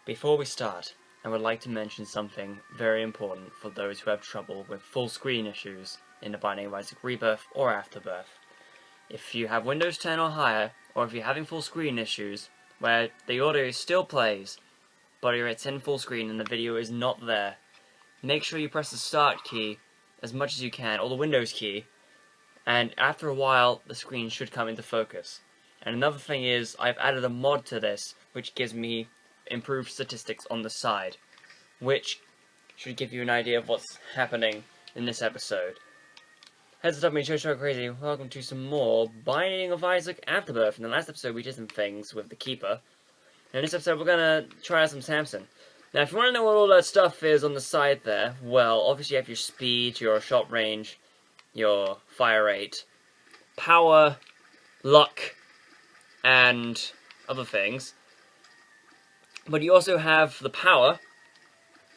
Before we start, I would like to mention something very important for those who have trouble with full screen issues in the Binding of Isaac Rebirth or Afterbirth. If you have Windows 10 or higher, or if you're having full screen issues, where the audio still plays, but it's in full screen and the video is not there, make sure you press the Start key as much as you can, or the Windows key, and after a while the screen should come into focus. And another thing is, I've added a mod to this, which gives me improved statistics on the side, which should give you an idea of what's happening in this episode. Heads up, me so crazy. Welcome to some more Binding of Isaac Afterbirth. In the last episode, we did some things with the Keeper. And in this episode, we're gonna try out some Samson. Now, if you want to know what all that stuff is on the side there, well, obviously you have your speed, your shot range, your fire rate, power, luck, and other things. But you also have the power.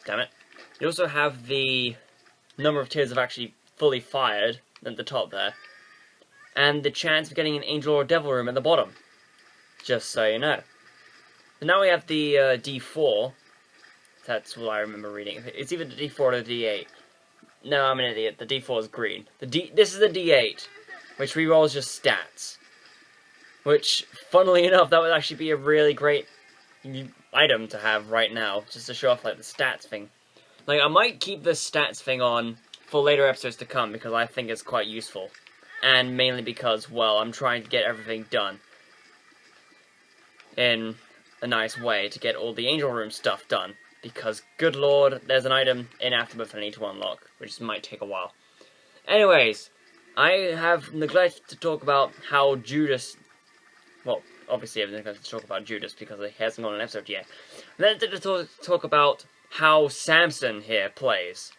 Damn it. You also have the number of tears of actually fully fired at the top there. And the chance of getting an angel or devil room at the bottom. Just so you know. And now we have the D4. That's what I remember reading. It's either the D4 or the D8. No, I'm an idiot. The D4 is green. This is the D8, which rerolls just stats. Which, funnily enough, that would actually be a really great item to have right now, just to show off like the stats thing. Like, I might keep this stats thing on for later episodes to come because I think it's quite useful, and mainly because, well, I'm trying to get everything done in a nice way to get all the angel room stuff done, because good lord, there's an item in Afterbirth I need to unlock, which might take a while. Anyways, I have neglected to talk about how Judas, well, obviously I'm going to talk about Judas because he hasn't got an episode yet. Then to talk about how Samson here plays.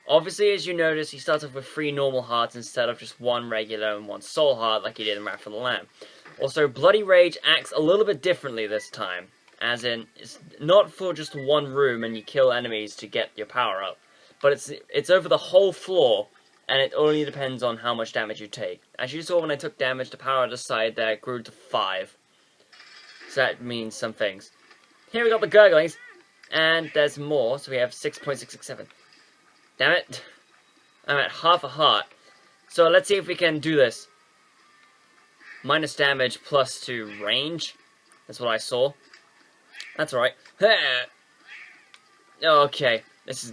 Obviously, as you notice, he starts off with 3 normal hearts instead of just 1 regular and 1 soul heart like he did in Wrath of the Lamb. Also, Bloody Rage acts a little bit differently this time. As in, it's not for just 1 room and you kill enemies to get your power up. But it's over the whole floor, and it only depends on how much damage you take. As you saw when I took damage, the power on the side there grew to 5. So that means some things. Here we got the gurglings, and there's more, so we have 6.667. Damn it. I'm at half a heart. So let's see if we can do this. Minus damage plus to range. That's what I saw. That's alright. Okay, this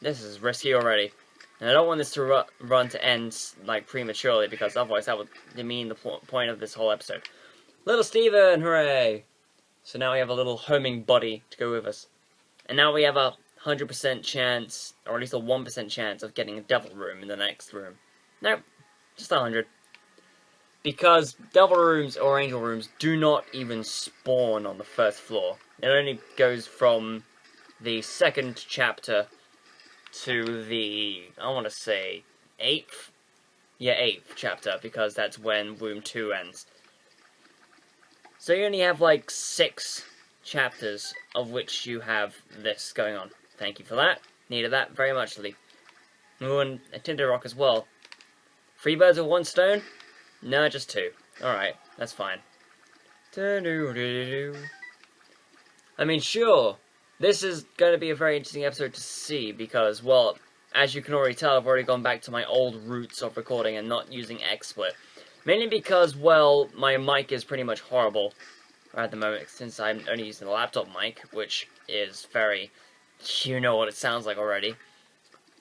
is risky already. And I don't want this to run to end like prematurely, because otherwise that would demean the point of this whole episode. Little Steven, hooray! So now we have a little homing buddy to go with us. And now we have a 100% chance, or at least a 1% chance of getting a devil room in the next room. No, just 100. Because devil rooms or angel rooms do not even spawn on the first floor. It only goes from the 2nd chapter to the, I want to say, 8th? Yeah, 8th chapter, because that's when Room 2 ends. So you only have like 6 chapters of which you have this going on. Thank you for that. Needed that very muchly. Ooh, and a Tinder Rock as well. 3 birds with 1 stone? No, just 2. Alright, that's fine. I mean, sure, this is going to be a very interesting episode to see because, well, as you can already tell, I've already gone back to my old roots of recording and not using XSplit. Mainly because, well, my mic is pretty much horrible at the moment, since I'm only using the laptop mic, which is very, you know what it sounds like already.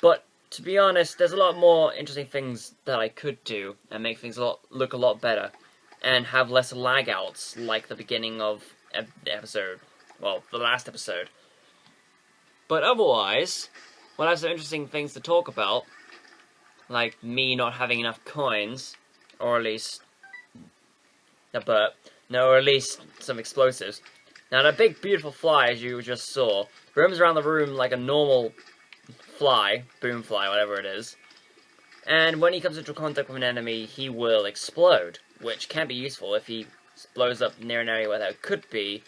But, to be honest, there's a lot more interesting things that I could do, and make things look a lot better, and have less lag outs, like the beginning of the episode, well, the last episode. But otherwise, we'll have some interesting things to talk about, like me not having enough coins, or at least or at least some explosives. Now, the big beautiful fly, as you just saw, roams around the room like a normal fly, boom fly, whatever it is. And when he comes into contact with an enemy, he will explode, which can be useful if he blows up near an area where there could be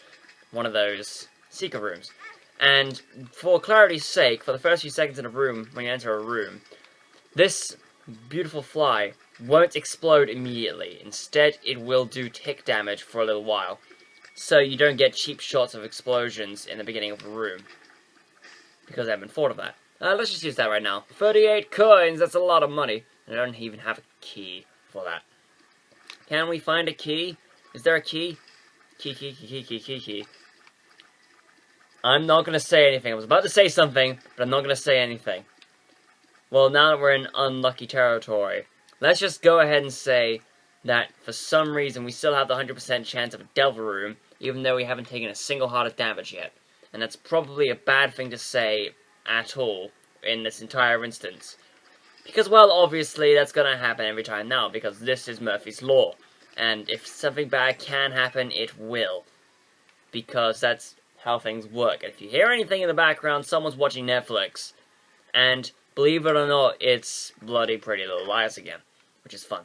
one of those secret rooms. And for clarity's sake, for the first few seconds in a room, when you enter a room, this beautiful fly won't explode immediately. Instead, it will do tick damage for a little while. so you don't get cheap shots of explosions in the beginning of a room. Because I haven't thought of that. Let's just use that right now. 38 coins, that's a lot of money. And I don't even have a key for that. Can we find a key? Is there a key? Key. I'm not going to say anything. I was about to say something, but I'm not going to say anything. Well, now that we're in unlucky territory, let's just go ahead and say that for some reason we still have the 100% chance of a devil room, even though we haven't taken a single heart of damage yet. And that's probably a bad thing to say at all in this entire instance. Because, well, obviously that's going to happen every time now, because this is Murphy's Law. And if something bad can happen, it will. Because that's how things work. If you hear anything in the background, someone's watching Netflix. And, believe it or not, it's bloody Pretty Little Liars again. Which is fun.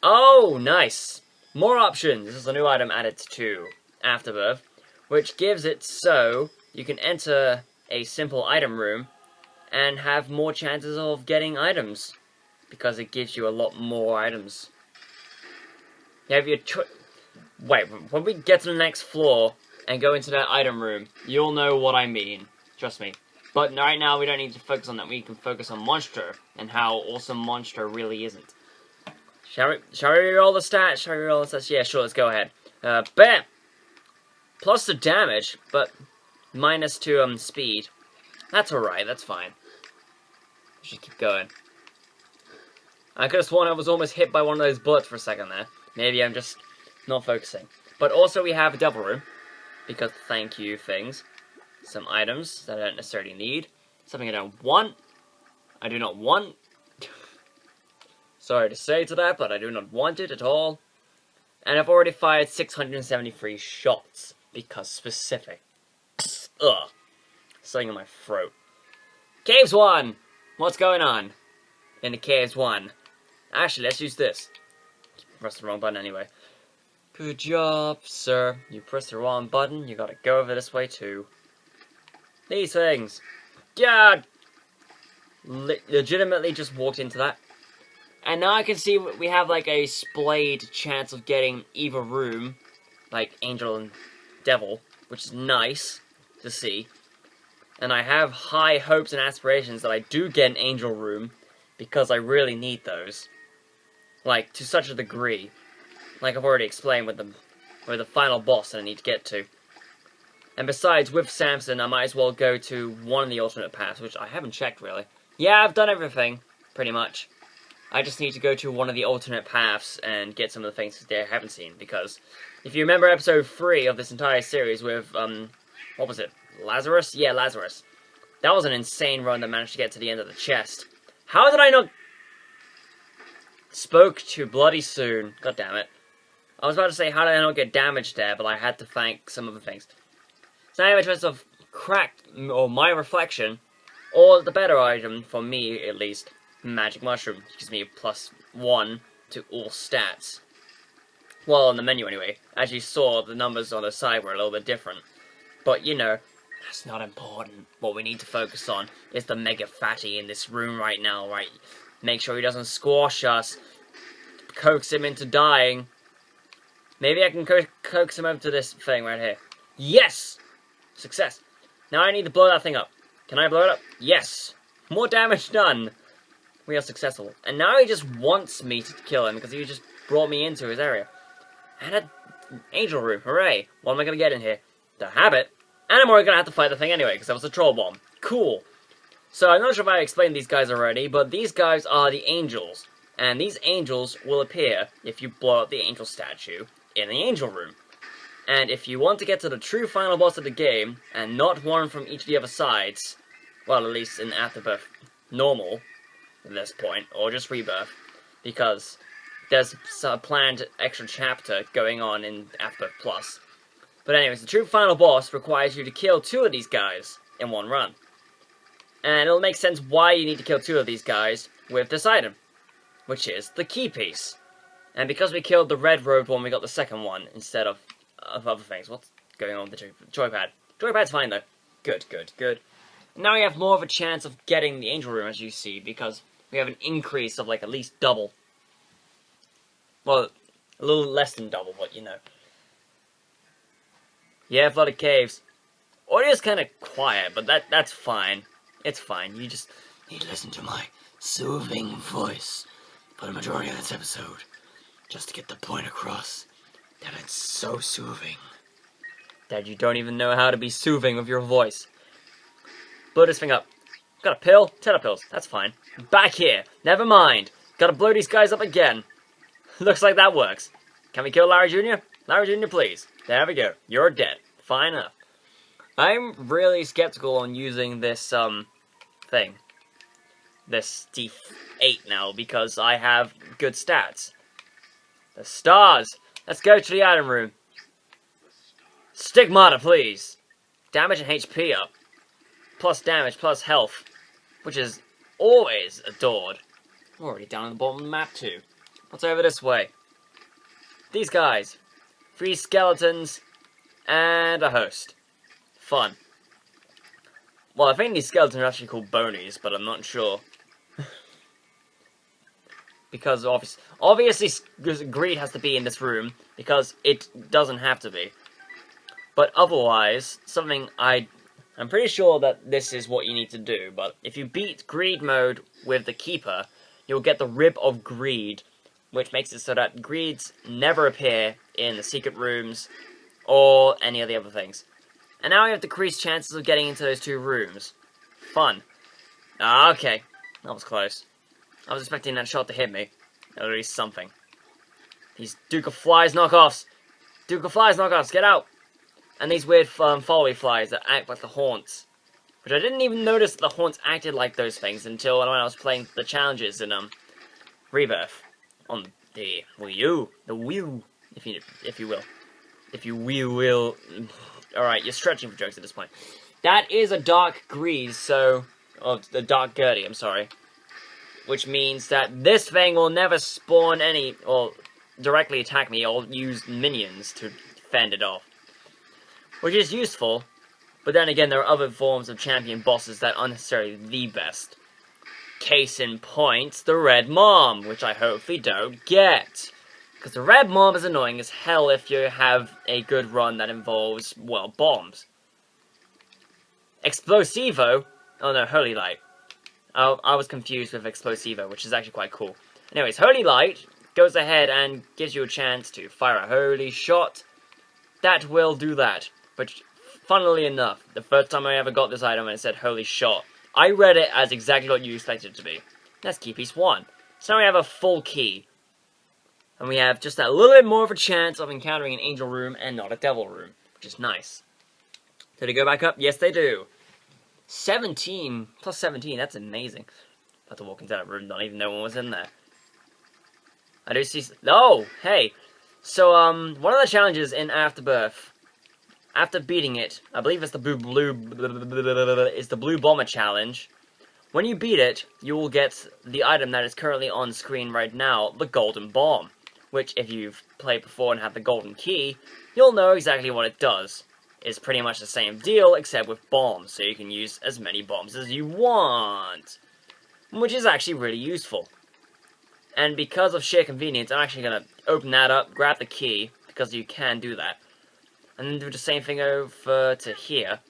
Oh, nice! More options! This is a new item added to Afterbirth, which gives it so you can enter a simple item room and have more chances of getting items. Because it gives you a lot more items. You have your wait, when we get to the next floor and go into that item room, you'll know what I mean. Trust me. But right now, we don't need to focus on that. We can focus on Monster and how awesome Monster really isn't. Shall we roll the stats? Yeah, sure, let's go ahead. Bam! Plus the damage, but minus 2 speed. That's alright, that's fine. Just keep going. I could have sworn I was almost hit by one of those bullets for a second there. Maybe I'm just not focusing. But also we have a devil room. Because thank you things. Some items that I don't necessarily need. Something I don't want. I do not want. Sorry to say to that, but I do not want it at all. And I've already fired 673 shots. Because specific. Ugh. Something in my throat. Caves 1! What's going on? In the Caves 1. Actually, let's use this. Pressed the wrong button anyway. Good job, sir. You pressed the wrong button. You gotta go over this way too. These things. God! Legitimately just walked into that. And now I can see we have like a splayed chance of getting either room. Like Angel and Devil. Which is nice to see. And I have high hopes and aspirations that I do get an Angel room. Because I really need those. Like, to such a degree. Like I've already explained with the final boss that I need to get to. And besides, with Samson, I might as well go to one of the alternate paths, which I haven't checked, really. Yeah, I've done everything, pretty much. I just need to go to one of the alternate paths and get some of the things that I haven't seen, because if you remember episode 3 of this entire series with, what was it? Lazarus? Yeah, Lazarus. That was an insane run that managed to get to the end of the chest. How did I not... Spoke too bloody soon. God damn it. I was about to say, how did I not get damaged there, but I had to thank some other things. So now I have a chance of cracked, or my reflection, or the better item, for me at least, Magic Mushroom. Which gives me a +1 to all stats. Well, on the menu anyway. As you saw, the numbers on the side were a little bit different. But, you know, that's not important. What we need to focus on is the Mega Fatty in this room right now, right? Make sure he doesn't squash us. Coax him into dying. Maybe I can coax him over to this thing right here. Yes! Success. Now I need to blow that thing up. Can I blow it up? Yes! More damage done. We are successful. And now he just wants me to kill him because he just brought me into his area. And an angel room. Hooray. What am I going to get in here? The habit. And I'm already going to have to fight the thing anyway because that was a troll bomb. Cool. So I'm not sure if I explained these guys already, but these guys are the angels. And these angels will appear if you blow up the angel statue in the angel room. And if you want to get to the true final boss of the game, and not one from each of the other sides, well, at least in Afterbirth normal, at this point, or just Rebirth, because there's a planned extra chapter going on in Afterbirth Plus. But anyways, the true final boss requires you to kill 2 of these guys in one run. And it'll make sense why you need to kill 2 of these guys with this item, which is the key piece. And because we killed the red-robed one, we got the second one instead of other things. What's going on with the joypad? Joypad's fine, though. Good, good, good. Now we have more of a chance of getting the angel room, as you see, because we have an increase of, like, at least double. Well, a little less than double, but, you know. Yeah, flooded caves. Audio's kind of quiet, but that's fine. It's fine. You just need to listen to my soothing voice for the majority of this episode, just to get the point across that it's so soothing. That you don't even know how to be soothing with your voice. Blow this thing up. Got a pill? 10 pills. That's fine. Back here. Never mind. Gotta blow these guys up again. Looks like that works. Can we kill Larry Jr.? Larry Jr., please. There we go. You're dead. Fine enough. I'm really skeptical on using this, thing. This D8 now, because I have good stats. The stars! Let's go to the item room. Stigmata, please. Damage and HP up. Plus damage, plus health. Which is always adored. I'm already down at the bottom of the map, too. What's over this way? These guys. 3 skeletons. And a host. Fun. Well, I think these skeletons are actually called bonies, but I'm not sure. Because obviously greed has to be in this room, because it doesn't have to be. But otherwise, I'm pretty sure that this is what you need to do, but if you beat greed mode with the keeper, you'll get the rib of greed, which makes it so that greeds never appear in the secret rooms or any of the other things. And now we have decreased chances of getting into those 2 rooms. Fun. Ah, okay. That was close. I was expecting that shot to hit me. At least something. These Duke of Flies knockoffs! Duke of Flies knockoffs, get out! And these weird followy flies that act like the haunts. Which I didn't even notice that the haunts acted like those things until when I was playing the challenges in, Rebirth. On the Wii U. The Wii U, if you will. If you will. Alright, you're stretching for jokes at this point. That is a dark grease, so... Oh, the dark Gertie, I'm sorry. Which means that this thing will never spawn any... or directly attack me. I'll use minions to fend it off. Which is useful, but then again, there are other forms of champion bosses that aren't necessarily the best. Case in point, the Red Mom, which I hopefully don't get. Because the Red Mom is annoying as hell if you have a good run that involves, well, bombs. Explosivo? Oh no, Holy Light. I was confused with Explosivo, which is actually quite cool. Anyways, Holy Light goes ahead and gives you a chance to fire a holy shot. That will do that. But, funnily enough, the first time I ever got this item and it said Holy Shot, I read it as exactly what you expected it to be. That's key piece 1. So now we have a full key. And we have just a little bit more of a chance of encountering an angel room and not a devil room, which is nice. Do they go back up? Yes, they do. 17 plus 17, that's amazing. I had to walk into that room, not even know one was in there. I do see... Oh, hey. So, one of the challenges in Afterbirth, after beating it, I believe it's the blue bomber challenge. When you beat it, you will get the item that is currently on screen right now, the golden bomb. Which, if you've played before and have the golden key, you'll know exactly what it does. It's pretty much the same deal, except with bombs, so you can use as many bombs as you want. Which is actually really useful. And because of sheer convenience, I'm actually going to open that up, grab the key, because you can do that. And then do the same thing over to here.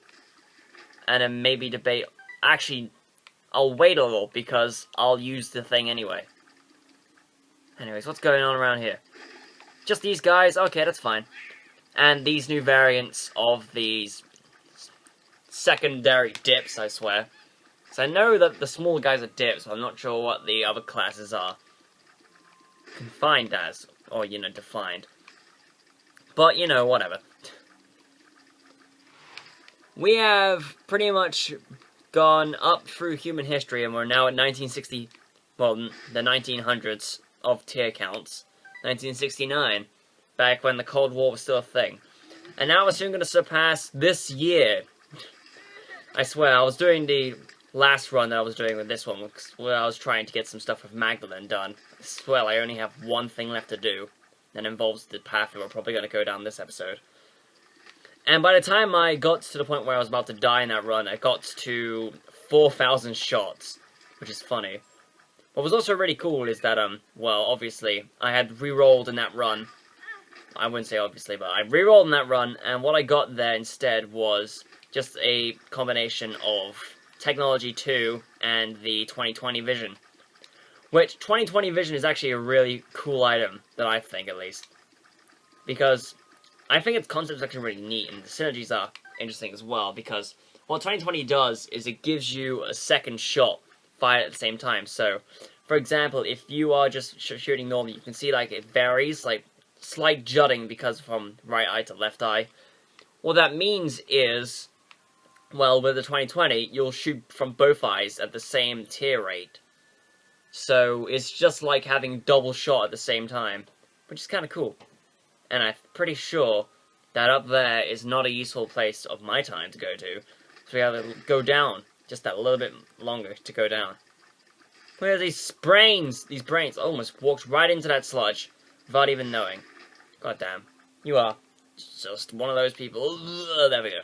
And then maybe debate... Actually, I'll wait a little, because I'll use the thing anyway. Anyways, what's going on around here? Just these guys? Okay, that's fine. And these new variants of these secondary dips, I swear. So I know that the small guys are dips, but I'm not sure what the other classes are. Confined as, or, you know, defined. But, you know, whatever. We have pretty much gone up through human history, and we're now at 1960, well, the 1900s of tier counts. 1969, back when the Cold War was still a thing. And now we're soon going to surpass this year. I swear, I was doing the last run that I was doing with this one, where I was trying to get some stuff with Magdalene done. I swear, I only have one thing left to do, that involves the path that we're probably going to go down this episode. And by the time I got to the point where I was about to die in that run, I got to 4,000 shots, which is funny. What was also really cool is that, well, obviously, I had re-rolled in that run I wouldn't say obviously, but I rerolled in that run, and what I got there instead was just a combination of Technology 2 and the 2020 Vision. Which, 2020 Vision is actually a really cool item, that I think at least. Because I think its concept is actually really neat, and the synergies are interesting as well, because what 2020 does is it gives you a second shot fired at the same time. So, for example, if you are just shooting normally, you can see like it varies, like slight jutting because from right eye to left eye. What that means is, well, with the 2020, you'll shoot from both eyes at the same tear rate. So it's just like having double shot at the same time, which is kind of cool. And I'm pretty sure that up there is not a useful place of my time to go to. So we have to go down, just that little bit longer to go down. Where are these brains? These brains almost walked right into that sludge without even knowing. God damn. You are just one of those people. There we go.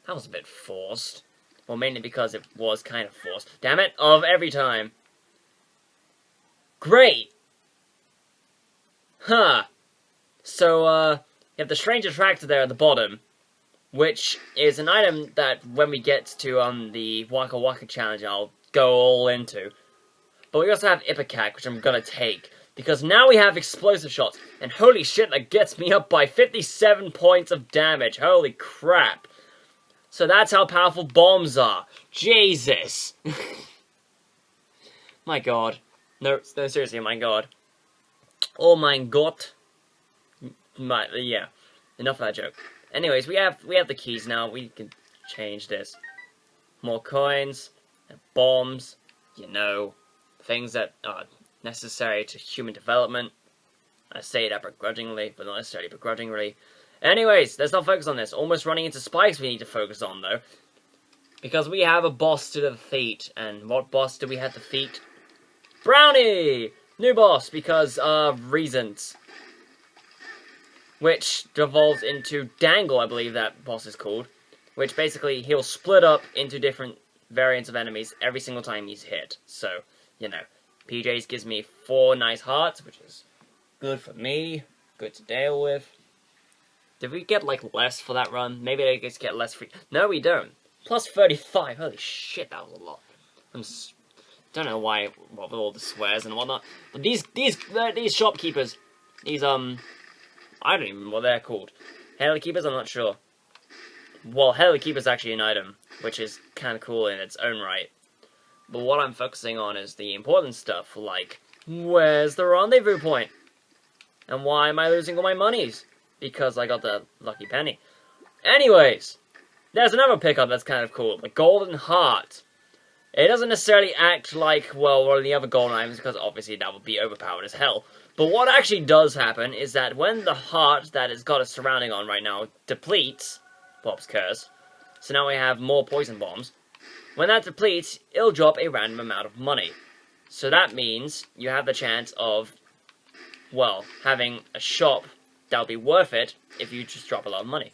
That was a bit forced. Well, mainly because it was kind of forced. Damn it, of every time. Great! Huh. So, you have the strange attractor there at the bottom, which is an item that when we get to, the Waka Waka challenge, I'll go all into. But we also have Ipecac, which I'm gonna take, because now we have explosive shots, and holy shit, that gets me up by 57 points of damage. Holy crap. So that's how powerful bombs are. Jesus. My god. No, seriously, my god. Oh my god. Yeah. Enough of that joke. Anyways, we have the keys now. We can change this. More coins, and bombs, you know, things that are necessary to human development. I say that begrudgingly, but not necessarily begrudgingly. Anyways, let's not focus on this. Almost running into spikes we need to focus on, though. Because we have a boss to defeat. And what boss do we have to defeat? Brownie! New boss, because of reasons. Which devolves into Dangle, I believe that boss is called. Which basically, he'll split up into different variants of enemies every single time he's hit. So, you know, PJs gives me 4 nice hearts, which is good for me. Good to deal with. Did we get, like, less for that run? Maybe I just get less free. No, we don't. Plus 35. Holy shit, that was a lot. Don't know why, with all the swears and whatnot. But these shopkeepers, I don't even know what they're called. Heli Keepers, I'm not sure. Well, Heli Keeper's actually an item, which is kind of cool in its own right. But what I'm focusing on is the important stuff, like, where's the rendezvous point? And why am I losing all my monies? Because I got the lucky penny. Anyways, there's another pickup that's kind of cool, the Golden Heart. It doesn't necessarily act like, well, one of the other golden items, because obviously that would be overpowered as hell. But what actually does happen is that when the heart that has got us surrounding on right now depletes, Bob's curse, so now we have more poison bombs, when that depletes, it'll drop a random amount of money. So that means you have the chance of, well, having a shop that'll be worth it if you just drop a lot of money.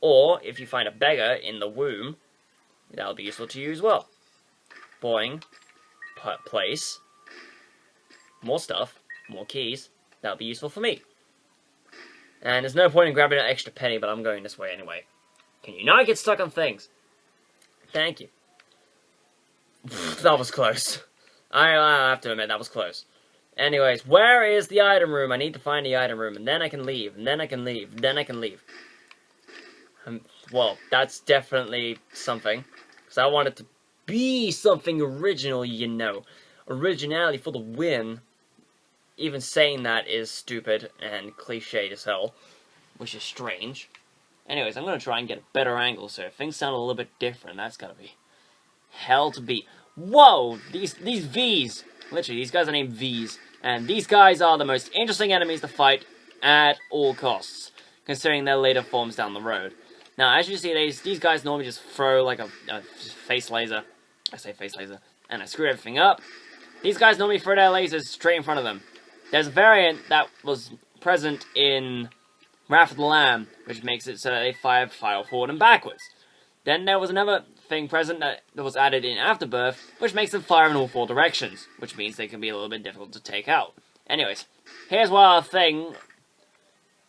Or, if you find a beggar in the womb, that'll be useful to you as well. Boing. Place. More stuff. More keys. That'll be useful for me. And there's no point in grabbing an extra penny, but I'm going this way anyway. Can you not get stuck on things? Thank you. That was close. I have to admit, that was close. Anyways, where is the item room? I need to find the item room, and then I can leave, and then I can leave, and then I can leave. Well, that's definitely something. Because I want it to be something original, you know. Originality for the win. Even saying that is stupid and cliched as hell. Which is strange. Anyways, I'm going to try and get a better angle, so if things sound a little bit different, that's going to be hell to beat. Whoa! These Vs! Literally, these guys are named Vs. And these guys are the most interesting enemies to fight at all costs, considering their later forms down the road. Now, as you see, these guys normally just throw like a face laser. I say face laser. And I screw everything up. These guys normally throw their lasers straight in front of them. There's a variant that was present in Wrath of the Lamb, which makes it so they fire forward and backwards. Then there was another thing present that was added in Afterbirth, which makes them fire in all 4 directions, which means they can be a little bit difficult to take out. Anyways, here's one other thing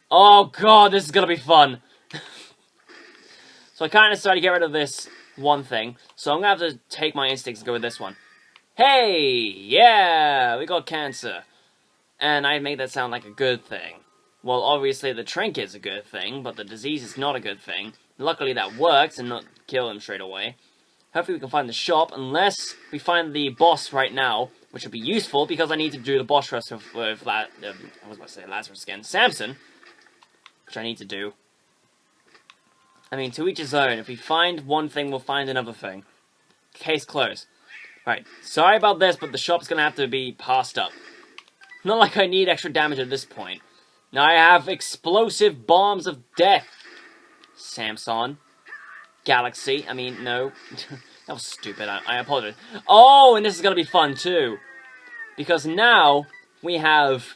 Oh god, this is gonna be fun. So I kind of decided to get rid of this one thing. So I'm gonna have to take my instincts and go with this one. Hey! Yeah! We got cancer. And I made that sound like a good thing. Well, obviously the trinket's a good thing, but the disease is not a good thing. Luckily that works and not kill him straight away. Hopefully we can find the shop, unless we find the boss right now, which would be useful because I need to do the boss rush with Lazarus again, Samson, which I need to do. I mean, to each his own. If we find one thing, we'll find another thing. Case closed. Right, sorry about this, but the shop's gonna have to be passed up. Not like I need extra damage at this point. Now I have explosive bombs of death. Samson. Galaxy. I mean, no. That was stupid. I apologize. Oh, and this is gonna be fun, too. Because now, we have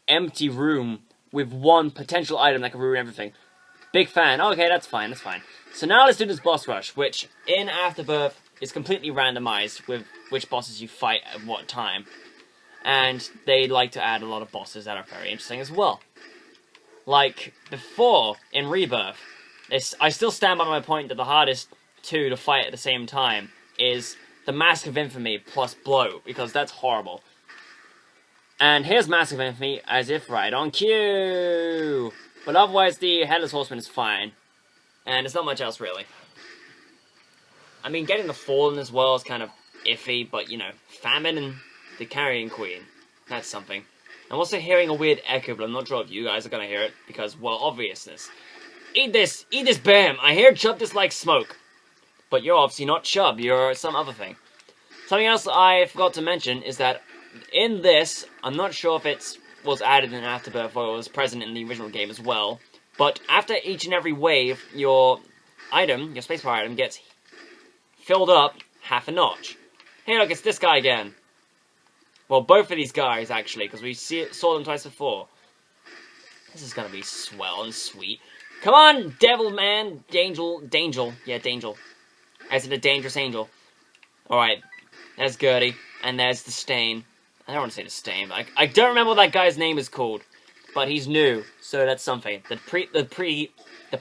empty room with one potential item that can ruin everything. Big fan. Okay, that's fine, that's fine. So now let's do this boss rush, which, in Afterbirth, is completely randomized with which bosses you fight at what time. And they like to add a lot of bosses that are very interesting as well. Like, before, in Rebirth, I still stand by my point that the hardest two to fight at the same time is the Mask of Infamy plus Blow, because that's horrible. And here's Mask of Infamy, as if right on cue! But otherwise, the Headless Horseman is fine. And it's not much else, really. I mean, getting the Fallen as well is kind of iffy, but, you know, Famine and the Carrion Queen. That's something. I'm also hearing a weird echo, but I'm not sure if you guys are gonna hear it, because, well, obviousness. Eat this, Bam! I hear Chub dislikes smoke. But you're obviously not Chub, you're some other thing. Something else I forgot to mention is that in this, I'm not sure if it was added in Afterbirth or it was present in the original game as well, but after each and every wave, your item, your spacebar item, gets filled up half a notch. Hey look, it's this guy again. Well, both of these guys, actually, because we saw them twice before. This is gonna be swell and sweet. Come on, devil man! Dangel. Yeah, Dangel. As in a dangerous angel. Alright, there's Gertie, and there's the Stain. I don't want to say the Stain, but I don't remember what that guy's name is called. But he's new, so that's something. The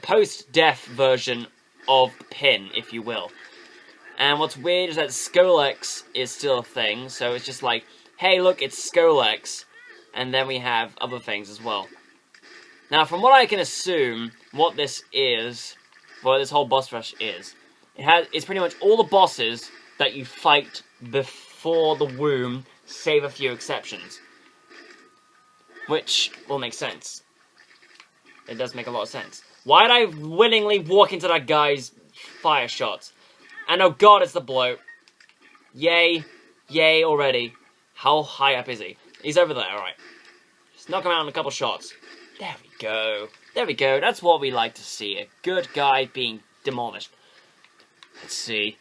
post-death version of Pin, if you will. And what's weird is that Skolex is still a thing, so it's just like, hey look, it's Skolex. And then we have other things as well. Now, from what I can assume, what this is, what this whole boss rush is, it's pretty much all the bosses that you fight before the womb, save a few exceptions. Which will make sense. It does make a lot of sense. Why'd I willingly walk into that guy's fire shots? And oh god, it's the bloat. Yay. Yay already. How high up is he? He's over there, alright. Just knock him out in a couple shots. There we go. There we go. That's what we like to see. A good guy being demolished. Let's see.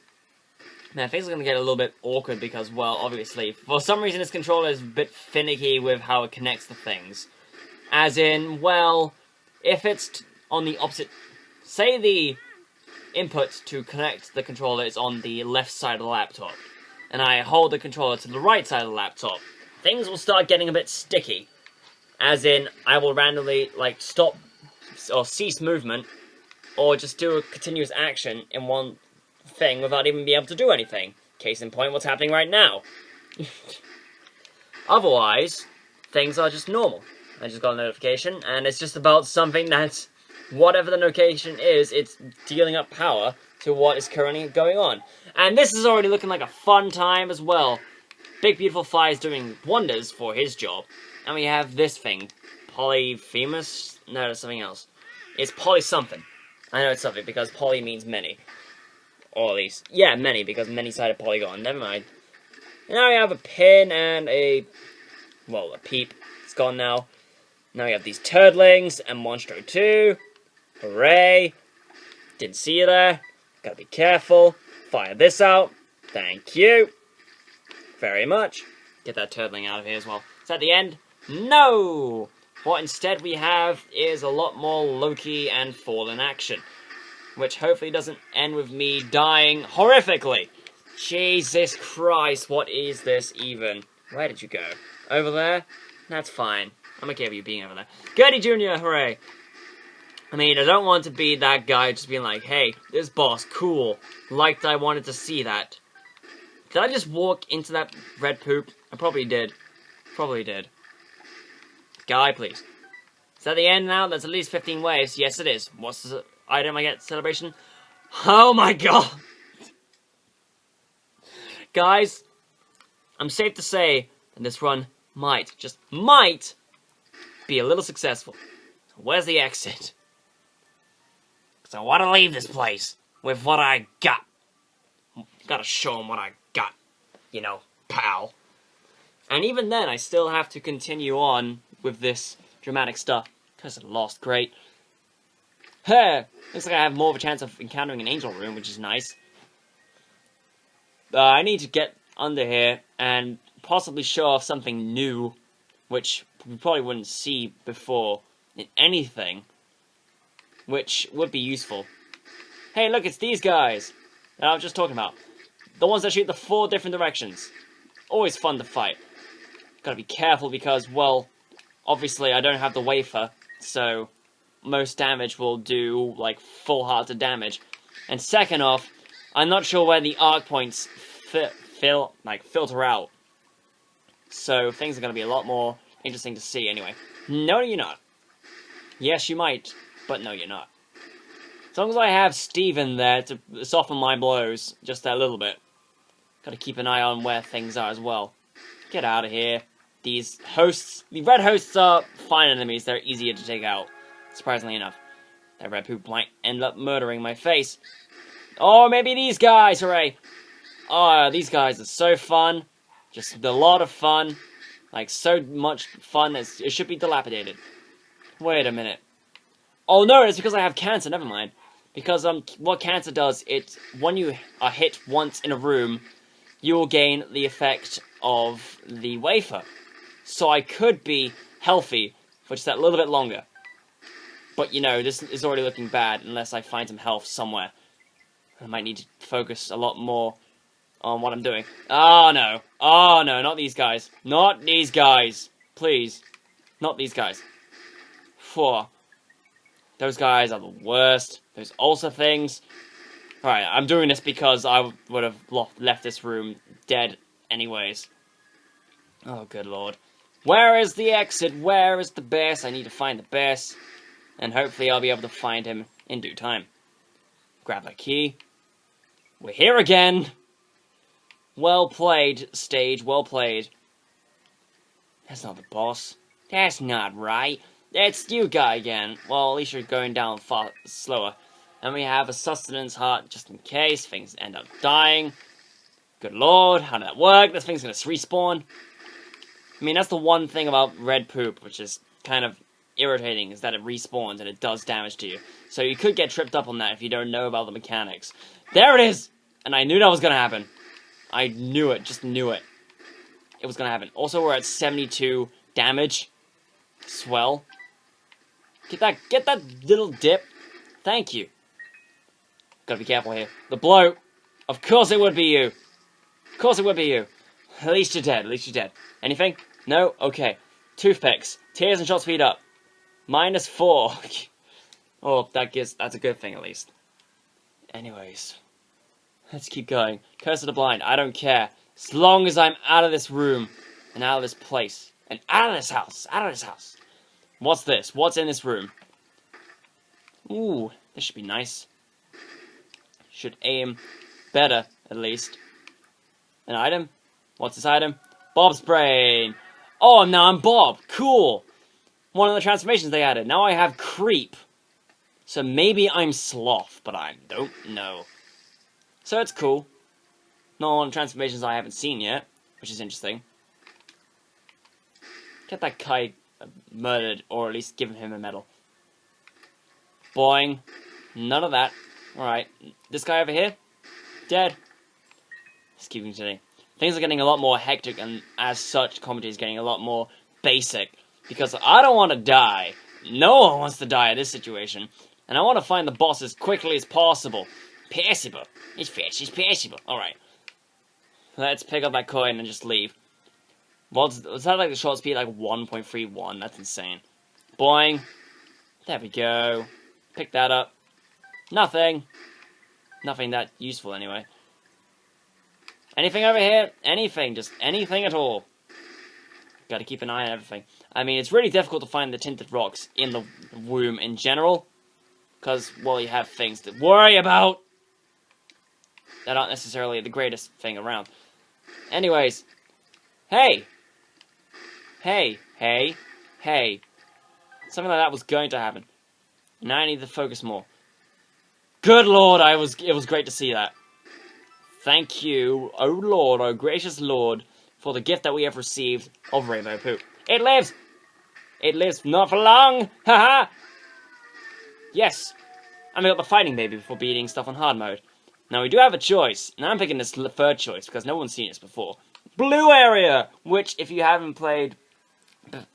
Now, things are going to get a little bit awkward because, well, obviously, for some reason this controller is a bit finicky with how it connects to things. As in, well, if it's on the opposite... Say the input to connect the controller is on the left side of the laptop, and I hold the controller to the right side of the laptop, things will start getting a bit sticky. As in, I will randomly, like, stop or cease movement, or just do a continuous action in one thing without even being able to do anything. Case in point, what's happening right now. Otherwise, things are just normal. I just got a notification, and it's just about something that's, whatever the notification is, it's dealing up power to what is currently going on. And this is already looking like a fun time as well. Big Beautiful Fly is doing wonders for his job. And we have this thing. Polyphemus? No, that's something else. It's poly something. I know it's something, because poly means many. Or at least, yeah, many, because many-sided polygon. Never mind. And now we have a pin and a, well, a peep. It's gone now. Now we have these turdlings and Monstro 2. Hooray. Didn't see you there. Gotta be careful. Fire this out. Thank you. Very much. Get that turdling out of here as well. Is that the end? No! What instead we have is a lot more Loki and Fallen action. Which hopefully doesn't end with me dying horrifically. Jesus Christ, what is this even? Where did you go? Over there? That's fine. I'm okay with you being over there. Gertie Jr., hooray! I mean, I don't want to be that guy just being like, hey, this boss, cool. Liked I wanted to see that. Did I just walk into that red poop? I probably did. Probably did. Guy, please. Is that the end now? That's at least 15 waves. Yes, it is. What's the item I get? Celebration? Oh my god! Guys, I'm safe to say that this run might, just might, be a little successful. So where's the exit? Because I want to leave this place with what I got. Gotta show them what I got. You know, pal. And even then, I still have to continue on with this dramatic stuff. Because I lost, great. Hey! Looks like I have more of a chance of encountering an angel room, which is nice. I need to get under here and possibly show off something new, which we probably wouldn't see before in anything, which would be useful. Hey, look, it's these guys that I was just talking about. The ones that shoot the 4 different directions. Always fun to fight. Gotta be careful because, well, obviously I don't have the wafer, so most damage will do, like, full-hearted damage. And second off, I'm not sure where the arc points filter out. So things are going to be a lot more interesting to see anyway. No, you're not. Yes, you might, but no, you're not. As long as I have Steven there to soften my blows just a little bit. Gotta keep an eye on where things are as well. Get out of here. These hosts, the red hosts are fine enemies. They're easier to take out, surprisingly enough. That red poop might end up murdering my face. Oh, maybe these guys, hooray! Oh, these guys are so fun. Just a lot of fun. Like, so much fun that it should be dilapidated. Wait a minute. Oh no, it's because I have cancer, never mind. Because, what cancer does, when you are hit once in a room, you will gain the effect of the wafer. So I could be healthy for just that little bit longer. But, you know, this is already looking bad unless I find some health somewhere. I might need to focus a lot more on what I'm doing. Oh no. Oh no, not these guys. Not these guys. Please. Not these guys. Phew. Those guys are the worst. Those ulcer things. Alright, I'm doing this because I would have left this room dead anyways. Oh, good lord. Where is the exit? Where is the boss? I need to find the boss. And hopefully I'll be able to find him in due time. Grab that key. We're here again! Well played, stage. Well played. That's not the boss. That's not right. It's you guy again. Well, at least you're going down far slower. And we have a sustenance heart just in case things end up dying. Good lord, how did that work? This thing's gonna respawn. I mean, that's the one thing about red poop, which is kind of irritating, is that it respawns and it does damage to you. So you could get tripped up on that if you don't know about the mechanics. There it is! And I knew that was gonna happen. I knew it, just knew it. It was gonna happen. Also, we're at 72 damage. Swell. Get that little dip. Thank you. Gotta be careful here. The blow. Of course it would be you. Of course it would be you. At least you're dead. At least you're dead. Anything? No? Okay. Toothpicks. Tears and shot speed up. -4. Oh, that's a good thing at least. Anyways. Let's keep going. Curse of the Blind. I don't care. As long as I'm out of this room. And out of this place. And out of this house. Out of this house. What's this? What's in this room? Ooh. This should be nice. Should aim better, at least. An item? What's this item? Bob's Brain. Oh, now I'm Bob. Cool. One of the transformations they added. Now I have Creep. So maybe I'm Sloth, but I don't know. So it's cool. Not one of the transformations I haven't seen yet, which is interesting. Get that Kai murdered, or at least give him a medal. Boing. None of that. Alright. This guy over here? Dead. Just keep continuing. Things are getting a lot more hectic, and as such, comedy is getting a lot more basic. Because I don't want to die. No one wants to die in this situation. And I want to find the boss as quickly as possible. Passable. It's fast, it's passable. Alright. Let's pick up that coin and just leave. Was that like the shot speed, like 1.31? That's insane. Boing. There we go. Pick that up. Nothing. Nothing that useful, anyway. Anything over here? Anything. Just anything at all. Gotta keep an eye on everything. I mean, it's really difficult to find the tinted rocks in the womb in general. Because, well, you have things to worry about that aren't necessarily the greatest thing around. Anyways. Hey! Hey, hey, hey. Something like that was going to happen. Now I need to focus more. Good lord, it was great to see that. Thank you, oh lord, oh gracious lord, for the gift that we have received of rainbow poop. It lives! It lives not for long! Haha! Yes! I got the fighting baby before beating stuff on hard mode. Now we do have a choice. Now I'm picking this third choice because no one's seen this before. Blue area! Which, if you haven't played...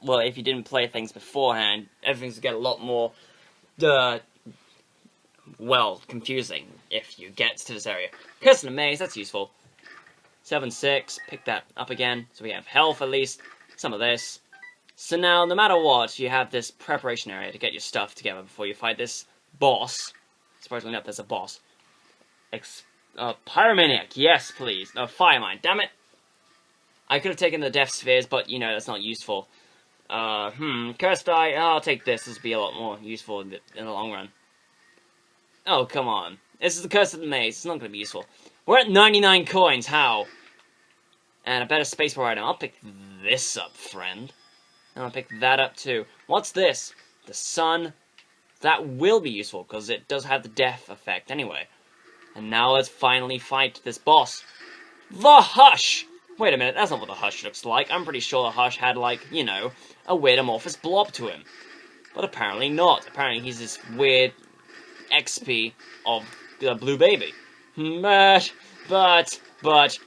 Well, if you didn't play things beforehand, everything's gonna get a lot more, well, confusing if you get to this area. Curse and a maze, that's useful. 7-6, pick that up again, so we have health at least, some of this. So now, no matter what, you have this preparation area to get your stuff together before you fight this boss. Surprisingly enough, there's a boss. Pyromaniac, yes please. No, Firemine, damn it! I could have taken the Death Spheres, but, you know, that's not useful. Cursed Eye, I'll take this. This will be a lot more useful in the long run. Oh, come on. This is the Curse of the Maze. It's not going to be useful. We're at 99 coins, how? And a better spacebar item. I'll pick this up, friend. And I'll pick that up, too. What's this? The sun. That will be useful, because it does have the death effect anyway. And now let's finally fight this boss. The Hush! Wait a minute, that's not what the Hush looks like. I'm pretty sure the Hush had, like, you know, a weird amorphous blob to him. But apparently not. Apparently he's this weird XP of the blue baby. But,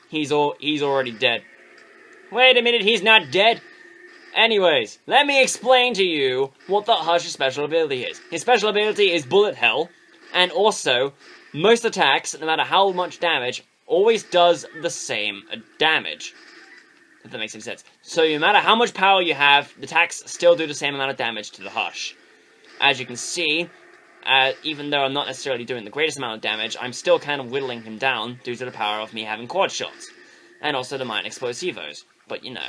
he's already dead. Wait a minute, he's not dead? Anyways, let me explain to you what the Hush's special ability is. His special ability is Bullet Hell, and also, most attacks, no matter how much damage, always does the same damage. If that makes any sense. So no matter how much power you have, the attacks still do the same amount of damage to the Hush. As you can see, even though I'm not necessarily doing the greatest amount of damage, I'm still kind of whittling him down due to the power of me having quad shots. And also the Mine Explosivos. But, you know.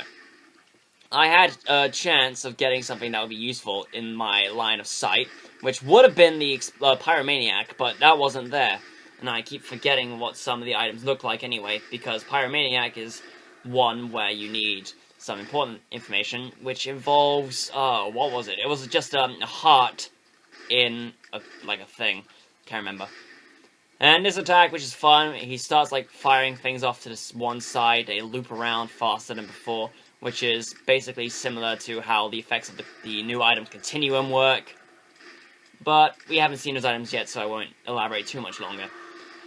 I had a chance of getting something that would be useful in my line of sight, which would have been the Pyromaniac, but that wasn't there. And I keep forgetting what some of the items look like anyway, because Pyromaniac is one where you need some important information, which involves, what was it? It was just a heart in, a thing. Can't remember. And this attack, which is fun, he starts, like, firing things off to this one side, they loop around faster than before, which is basically similar to how the effects of the new item Continuum work. But we haven't seen those items yet, so I won't elaborate too much longer.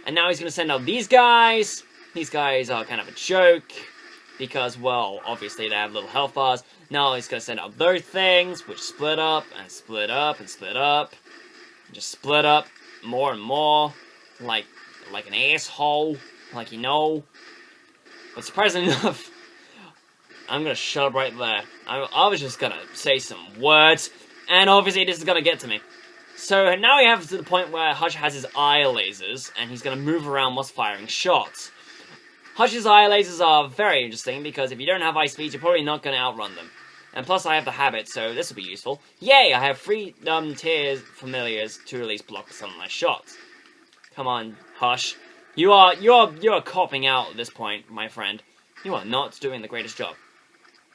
And now he's going to send out these guys. These guys are kind of a joke, because, well, obviously they have little health bars. Now he's going to send out those things, which split up, and split up, and split up. And just split up more and more, like an asshole, like you know. But surprisingly enough, I'm going to shut up right there. I was just going to say some words, and obviously this is going to get to me. So now we have to the point where Hush has his eye lasers, and he's going to move around whilst firing shots. Hush's eye lasers are very interesting, because if you don't have high speed, you're probably not going to outrun them. And plus I have the habit, so this will be useful. Yay, I have 3 tiers familiars to at least block some of my shots. Come on, Hush. You are copping out at this point, my friend. You are not doing the greatest job.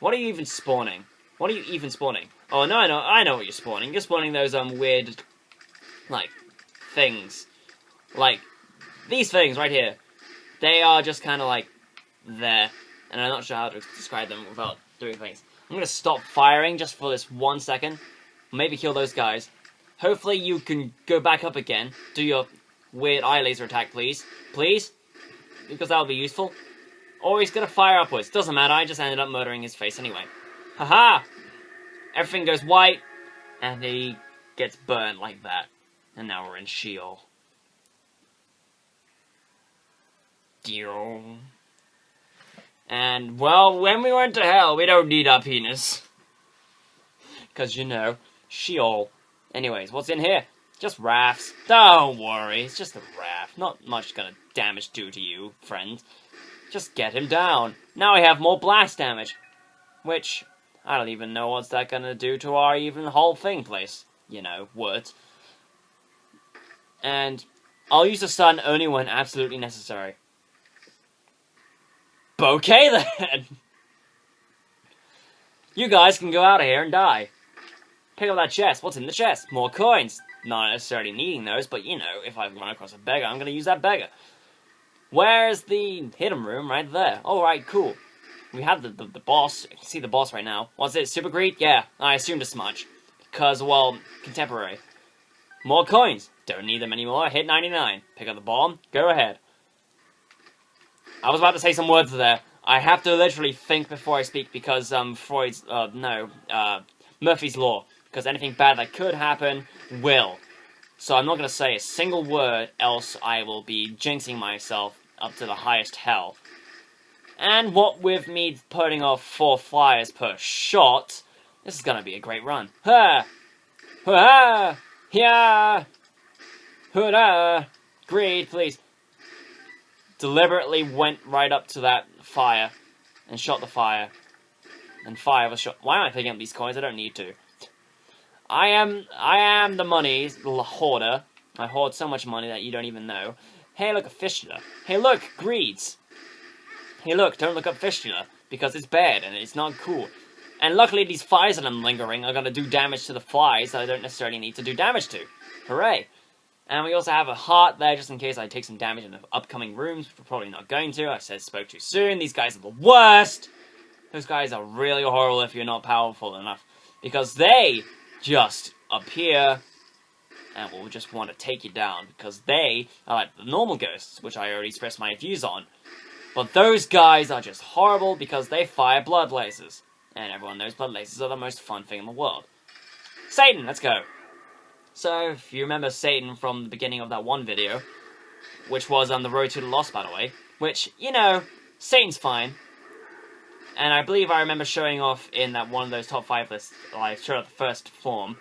What are you even spawning? What are you even spawning? Oh, no, I know what you're spawning. You're spawning those, weird, like, things. Like, these things right here. They are just kind of, like, there. And I'm not sure how to describe them without doing things. I'm gonna stop firing just for this 1 second. Maybe kill those guys. Hopefully you can go back up again. Do your weird eye laser attack, please. Please? Because that'll be useful. Or he's gonna fire upwards. Doesn't matter, I just ended up murdering his face anyway. Haha! Everything goes white, and he gets burned like that. And now we're in Sheol. Dear. And, well, when we went to hell, we don't need our penis. Because, you know, Sheol. Anyways, what's in here? Just rafts. Don't worry, it's just a raft. Not much gonna damage do to you, friend. Just get him down. Now we have more blast damage. Which, I don't even know what's that gonna do to our even whole thing place. You know, words. And I'll use the stun only when absolutely necessary. Okay then! You guys can go out of here and die. Pick up that chest. What's in the chest? More coins. Not necessarily needing those, but you know, if I run across a beggar, I'm gonna use that beggar. Where's the hidden room? Right there. Alright, cool. We have the boss. You can see the boss right now. What's it? Super greed? Yeah, I assumed as much. Because, well, contemporary. More coins. Don't need them anymore. Hit 99. Pick up the bomb. Go ahead. I was about to say some words there. I have to literally think before I speak because, Murphy's Law. Because anything bad that could happen, will. So I'm not going to say a single word, else I will be jinxing myself up to the highest hell. And what with me putting off 4 flyers per shot, this is going to be a great run. Ha! Ha! Yeah! Hurrah! Greed, please. Deliberately went right up to that fire and shot the fire. And fire was shot. Why am I picking up these coins? I don't need to. I am the money hoarder. I hoard so much money that you don't even know. Hey, look, a fistula. Hey, look, greeds. Hey, look, don't look up fistula, because it's bad and it's not cool. And luckily, these flies that I'm lingering are going to do damage to the flies that I don't necessarily need to do damage to. Hooray. And we also have a heart there, just in case I take some damage in the upcoming rooms, which we're probably not going to. I spoke too soon. These guys are the worst. Those guys are really horrible if you're not powerful enough. Because they just appear and will just want to take you down. Because they are like the normal ghosts, which I already expressed my views on. But those guys are just horrible because they fire blood lasers. And everyone knows blood lasers are the most fun thing in the world. Satan, let's go. So, if you remember Satan from the beginning of that one video, which was on the road to the lost, by the way, which, you know, Satan's fine. And I believe I remember showing off in that one of those top 5 lists, I showed off the first form.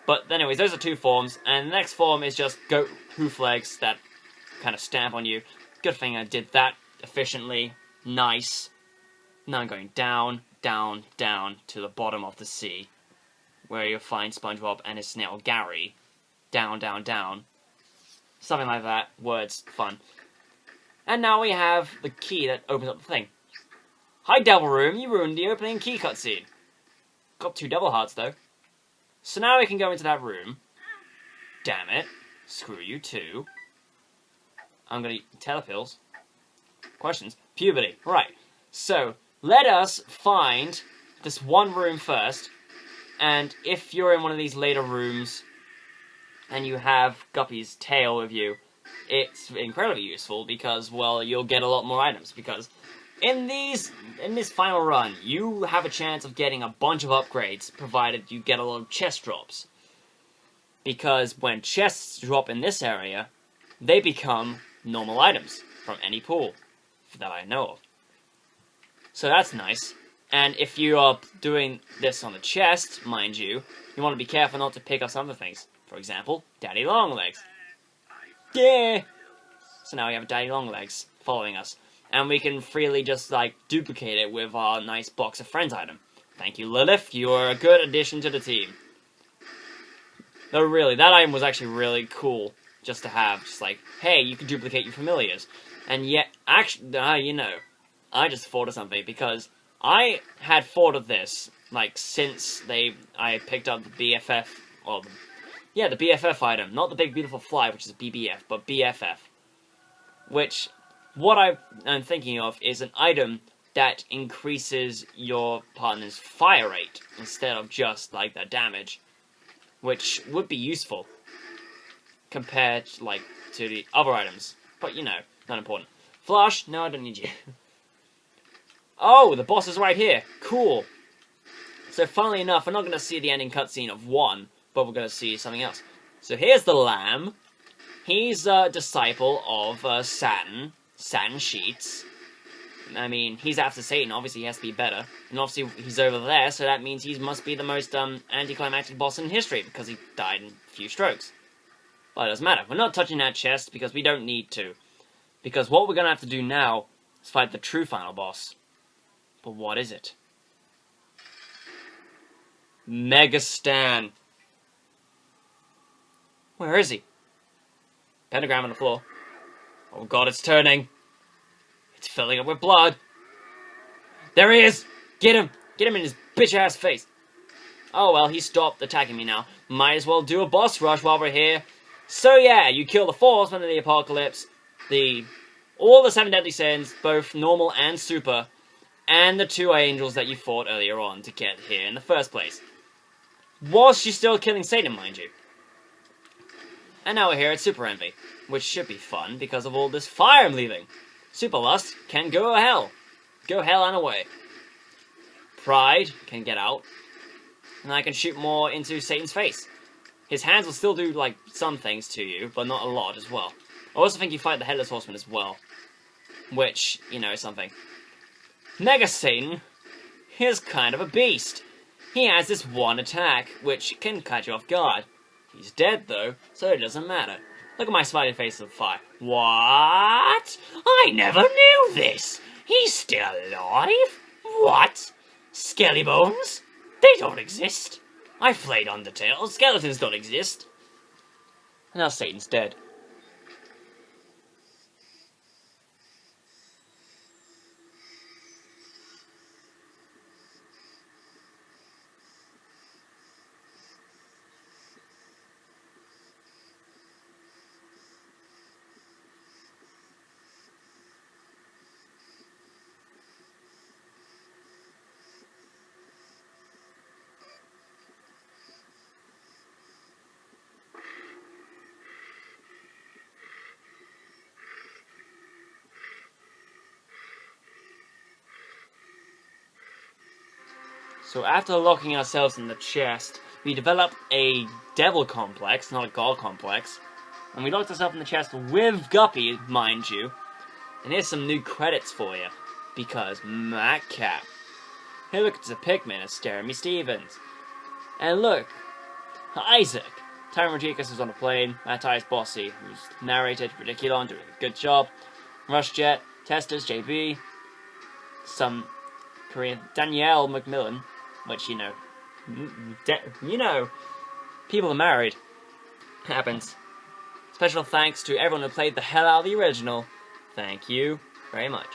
But anyways, those are 2 forms, and the next form is just goat hoof legs that kind of stamp on you. Good thing I did that efficiently. Nice. Now I'm going down, down, down to the bottom of the sea, where you'll find SpongeBob and his snail Gary. Down, down, down. Something like that. Words. Fun. And now we have the key that opens up the thing. Hi, Devil Room. You ruined the opening key cutscene. Got 2 devil hearts, though. So now we can go into that room. Damn it. Screw you, too. I'm gonna eat telepills. Questions? Puberty. Right. So, let us find this one room first. And if you're in one of these later rooms and you have Guppy's tail with you, it's incredibly useful because, well, you'll get a lot more items. Because in this final run, you have a chance of getting a bunch of upgrades, provided you get a lot of chest drops. Because when chests drop in this area, they become normal items from any pool that I know of. So that's nice. And if you are doing this on the chest, mind you, you want to be careful not to pick up some other things. For example, Daddy Longlegs. Yeah! So now we have Daddy Longlegs following us. And we can freely just, like, duplicate it with our nice Box of Friends item. Thank you, Lilith. You are a good addition to the team. No, really, that item was actually really cool just to have. Just like, hey, you can duplicate your familiars. And yet, actually, you know, I just thought of something because I had thought of this, like, since I picked up the BFF, well, yeah, the BFF item. Not the Big Beautiful Fly, which is BBF, but BFF. Which, what I'm thinking of is an item that increases your partner's fire rate, instead of just, like, the damage. Which would be useful, compared, like, to the other items. But, you know, not important. Flush? No, I don't need you. Oh, the boss is right here. Cool. So, funnily enough, we're not going to see the ending cutscene of 1, but we're going to see something else. So, here's the Lamb. He's a disciple of Satin Sheets. I mean, he's after Satan, obviously he has to be better. And obviously he's over there, so that means he must be the most anticlimactic boss in history, because he died in a few strokes. But it doesn't matter. We're not touching that chest, because we don't need to. Because what we're going to have to do now is fight the true final boss. But what is it? Mega Stan. Where is he? Pentagram on the floor. Oh god, it's turning. It's filling up with blood. There he is! Get him! Get him in his bitch-ass face. Oh well, he stopped attacking me now. Might as well do a boss rush while we're here. So yeah, you kill the fourth one of the apocalypse, all the 7 deadly sins, both normal and super, and the 2 angels that you fought earlier on to get here in the first place. Whilst you're still killing Satan, mind you. And now we're here at Super Envy, which should be fun because of all this fire I'm leaving. Super Lust can go hell. Go hell and away. Pride can get out. And I can shoot more into Satan's face. His hands will still do, like, some things to you, but not a lot as well. I also think you fight the Headless Horseman as well. Which, you know, is something. Mega Satan is kind of a beast. He has this one attack, which can catch you off guard. He's dead, though, so it doesn't matter. Look at my smiley face of fire. What? I never knew this. He's still alive? What? Skelly bones? They don't exist. I've played Undertale. Skeletons don't exist. And now Satan's dead. So after locking ourselves in the chest, we developed a devil complex, not a god complex. And we locked ourselves in the chest with Guppy, mind you. And here's some new credits for you. Because Matt Cap. Hey look, it's a Pikmin, it's Jeremy Stevens. And look, Isaac. Tyron Rodriguez was on the plane, Matthias Bossi, who's narrated, Ridiculon, doing a good job. Rushjet, Testers, JB. Some Korean, Danielle McMillan. Which, you know, people are married. Happens. Special thanks to everyone who played the hell out of the original. Thank you very much.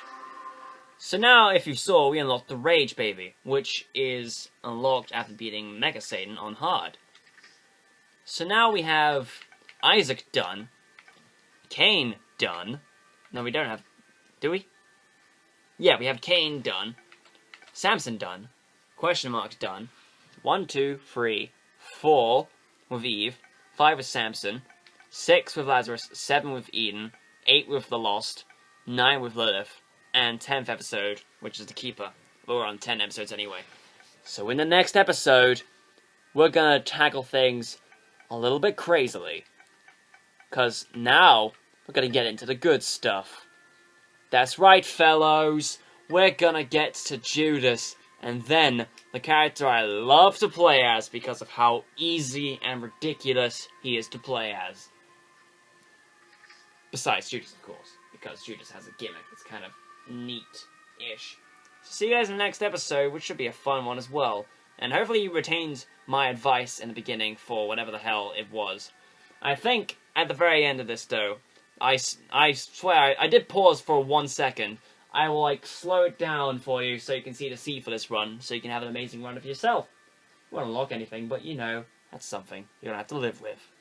So now, if you saw, we unlocked the Rage Baby, which is unlocked after beating Mega Satan on hard. So now we have Isaac done, Cain done. No, we don't have, do we? Yeah, we have Cain done, Samson done, question mark done, 1, 2, 3, 4 with Eve, 5 with Samson, 6 with Lazarus, 7 with Eden, 8 with the Lost, 9 with Lilith, and 10th episode, which is the Keeper. We're on 10 episodes anyway. So in the next episode, we're gonna tackle things a little bit crazily. Because now, we're gonna get into the good stuff. That's right, fellows. We're gonna get to Judas. And then, the character I love to play as because of how easy and ridiculous he is to play as. Besides Judas, of course, because Judas has a gimmick that's kind of neat-ish. So see you guys in the next episode, which should be a fun one as well. And hopefully you retained my advice in the beginning for whatever the hell it was. I think, at the very end of this, though, I swear, I did pause for 1 second. I will, like, slow it down for you so you can see the C for this run, so you can have an amazing run of yourself. You won't unlock anything, but, you know, that's something you're gonna have to live with.